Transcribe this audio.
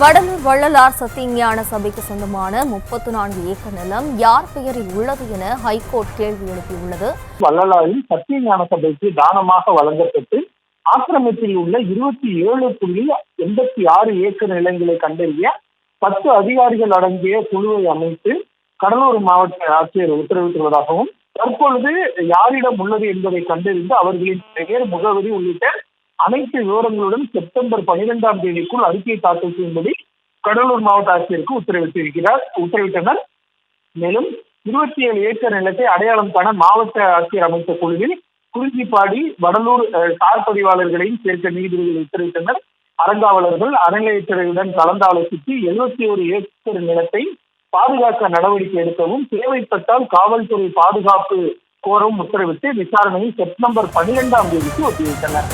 வடலூர் வள்ளலார் சத்தியஞான சபைக்கு சொந்தமான 34 ஏக்கர் நிலம் யார் பெயரில் உள்ளது என ஹைகோர்ட் கேள்வி எழுப்பியுள்ளது. வள்ளலாரின் சத்தியஞான சபைக்கு தானமாக வழங்கப்பட்டு ஆக்கிரமிப்பில் உள்ள 27.86 ஏக்கர் நிலங்களை கண்டறிய 10 அதிகாரிகள் அடங்கிய குழுவை அமைத்து கடலூர் மாவட்ட ஆட்சியர் உத்தரவிட்டுள்ளதாகவும், தற்பொழுது யாரிடம் உள்ளது என்பதை கண்டறிந்து அவர்களின் பெயர், முகவரி உள்ளிட்ட அனைத்து விவரங்களுடன் செப்டம்பர் 12ஆம் தேதிக்குள் அறிக்கை தாக்கல் செய்யும்படி கடலூர் மாவட்ட ஆட்சியருக்கு உத்தரவிட்டனர். மேலும் 27 ஏக்கர் நிலத்தை அடையாளம் காண மாவட்ட ஆட்சியர் அமைத்த குழுவில் குறிஞ்சிப்பாடி, வடலூர் சார் பதிவாளர்களையும் சேர்க்க நீதிபதிகள் உத்தரவிட்டனர். அறங்காவலர்கள் அறநிலையத்துறையுடன் கலந்தாலோசித்து 71 ஏக்கர் நிலத்தை பாதுகாக்க நடவடிக்கை எடுக்கவும், தேவைப்பட்டால் காவல்துறை பாதுகாப்பு கோரவும் உத்தரவிட்டு விசாரணையை செப்டம்பர் 12ஆம் தேதிக்கு ஒத்திவைத்தனர்.